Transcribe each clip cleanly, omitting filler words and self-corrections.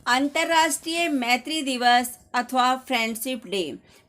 अंतर्राष्ट्रीय मैत्री दिवस अथवा फ्रेंडशिप डे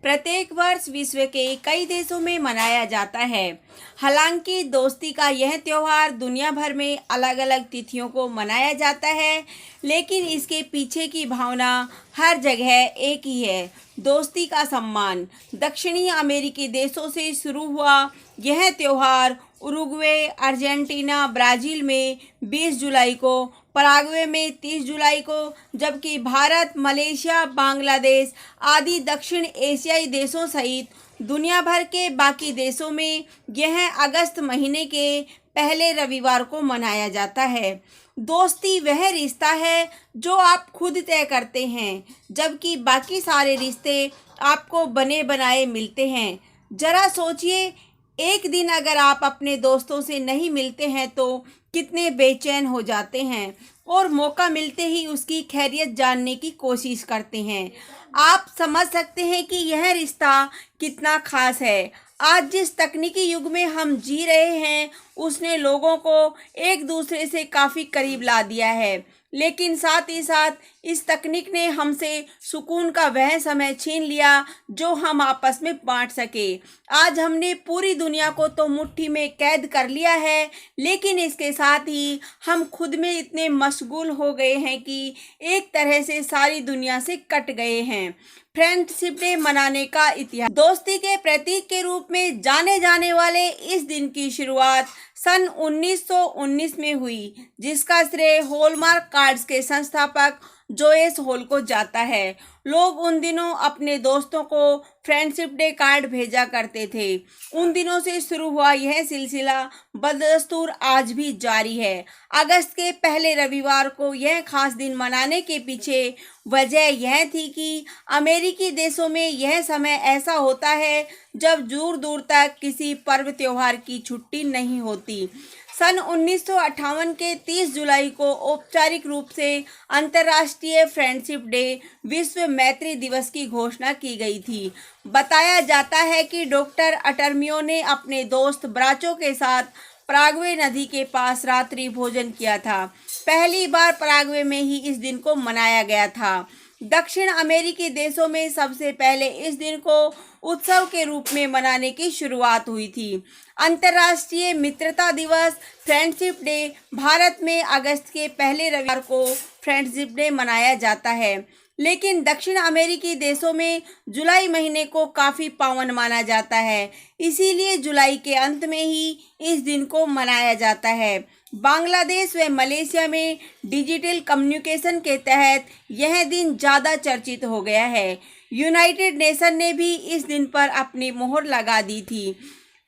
प्रत्येक वर्ष विश्व के कई देशों में मनाया जाता है। हालांकि दोस्ती का यह त्यौहार दुनिया भर में अलग अलग तिथियों को मनाया जाता है, लेकिन इसके पीछे की भावना हर जगह एक ही है, दोस्ती का सम्मान। दक्षिणी अमेरिकी देशों से शुरू हुआ यह त्यौहार उरुग्वे, अर्जेंटीना, ब्राज़ील में 20 जुलाई को, पराग्वे में 30 जुलाई को, जबकि भारत, मलेशिया, बांग्लादेश आदि दक्षिण एशियाई देशों सहित दुनिया भर के बाकी देशों में यह अगस्त महीने के पहले रविवार को मनाया जाता है। दोस्ती वह रिश्ता है जो आप खुद तय करते हैं, जबकि बाकी सारे रिश्ते आपको बने बनाए मिलते हैं। जरा सोचिए, एक दिन अगर आप अपने दोस्तों से नहीं मिलते हैं तो कितने बेचैन हो जाते हैं और मौका मिलते ही उसकी खैरियत जानने की कोशिश करते हैं। आप समझ सकते हैं कि यह रिश्ता कितना खास है। आज जिस तकनीकी युग में हम जी रहे हैं, उसने लोगों को एक दूसरे से काफ़ी करीब ला दिया है, लेकिन साथ ही साथ इस तकनीक ने हमसे सुकून का वह समय छीन लिया जो हम आपस में बांट सके। आज हमने पूरी दुनिया को तो मुट्ठी में कैद कर लिया है, लेकिन इसके साथ ही हम खुद में इतने मशगूल हो गए हैं कि एक तरह से सारी दुनिया से कट गए हैं। फ्रेंडशिप डे मनाने का इतिहास। दोस्ती के प्रतीक के रूप में जाने जाने वाले इस दिन की शुरुआत सन 1919 में हुई, जिसका श्रेय हॉलमार्क कार्ड्स के संस्थापक जोएस हॉल को जाता है। लोग उन दिनों अपने दोस्तों को फ्रेंडशिप डे कार्ड भेजा करते थे। उन दिनों से शुरू हुआ यह सिलसिला बदस्तूर आज भी जारी है। अगस्त के पहले रविवार को यह खास दिन मनाने के पीछे वजह यह थी कि अमेरिकी देशों में यह समय ऐसा होता है जब दूर दूर तक किसी पर्व त्योहार की छुट्टी नहीं होती। सन 1958 के 30 जुलाई को औपचारिक रूप से अंतर्राष्ट्रीय फ्रेंडशिप डे, विश्व मैत्री दिवस की घोषणा की गई थी। बताया जाता है कि डॉक्टर अटर्मियो ने अपने दोस्त ब्राचो के साथ पराग्वे नदी के पास रात्रि भोजन किया था। पहली बार पराग्वे में ही इस दिन को मनाया गया था। दक्षिण अमेरिकी देशों में सबसे पहले इस दिन को उत्सव के रूप में मनाने की शुरुआत हुई थी। अंतर्राष्ट्रीय मित्रता दिवस, फ्रेंडशिप डे, भारत में अगस्त के पहले रविवार को फ्रेंडशिप डे मनाया जाता है, लेकिन दक्षिण अमेरिकी देशों में जुलाई महीने को काफ़ी पावन माना जाता है, इसीलिए जुलाई के अंत में ही इस दिन को मनाया जाता है। बांग्लादेश व मलेशिया में डिजिटल कम्युनिकेशन के तहत यह दिन ज़्यादा चर्चित हो गया है। यूनाइटेड नेशन ने भी इस दिन पर अपनी मोहर लगा दी थी।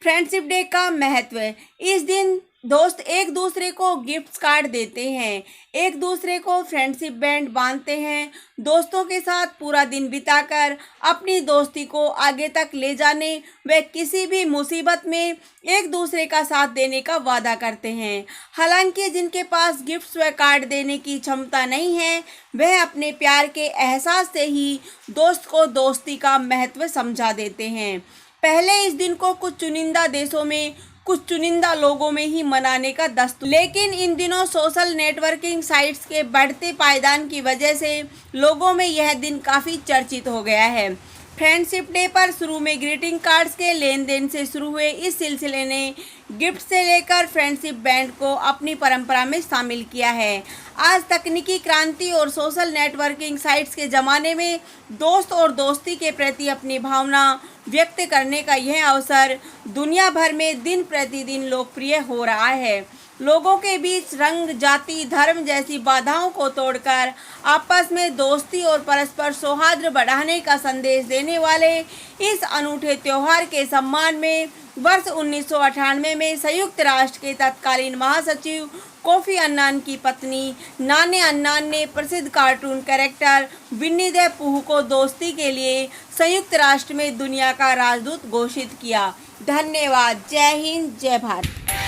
फ्रेंडशिप डे का महत्व। इस दिन दोस्त एक दूसरे को गिफ्ट कार्ड देते हैं, एक दूसरे को फ्रेंडशिप बैंड बांधते हैं। दोस्तों के साथ पूरा दिन बिताकर अपनी दोस्ती को आगे तक ले जाने व किसी भी मुसीबत में एक दूसरे का साथ देने का वादा करते हैं। हालांकि जिनके पास गिफ्ट्स व कार्ड देने की क्षमता नहीं है, वह अपने प्यार के एहसास से ही दोस्त को दोस्ती का महत्व समझा देते हैं। पहले इस दिन को कुछ चुनिंदा देशों में कुछ चुनिंदा लोगों में ही मनाने का दस्तूर, लेकिन इन दिनों सोशल नेटवर्किंग साइट्स के बढ़ते पायदान की वजह से लोगों में यह दिन काफ़ी चर्चित हो गया है। फ्रेंडशिप डे पर शुरू में ग्रीटिंग कार्ड्स के लेन देन से शुरू हुए इस सिलसिले ने गिफ्ट से लेकर फ्रेंडशिप बैंड को अपनी परंपरा में शामिल किया है। आज तकनीकी क्रांति और सोशल नेटवर्किंग साइट्स के ज़माने में दोस्त और दोस्ती के प्रति अपनी भावना व्यक्त करने का यह अवसर दुनिया भर में दिन प्रतिदिन लोकप्रिय हो रहा है। लोगों के बीच रंग, जाति, धर्म जैसी बाधाओं को तोड़कर आपस में दोस्ती और परस्पर सौहार्द बढ़ाने का संदेश देने वाले इस अनूठे त्यौहार के सम्मान में वर्ष 1998 में संयुक्त राष्ट्र के तत्कालीन महासचिव कोफी अन्नान की पत्नी नाने अन्नान ने प्रसिद्ध cartoon character Winnie the Pooh को दोस्ती के लिए संयुक्त राष्ट्र में दुनिया का राजदूत घोषित किया। धन्यवाद। जय हिंद, जय भारत।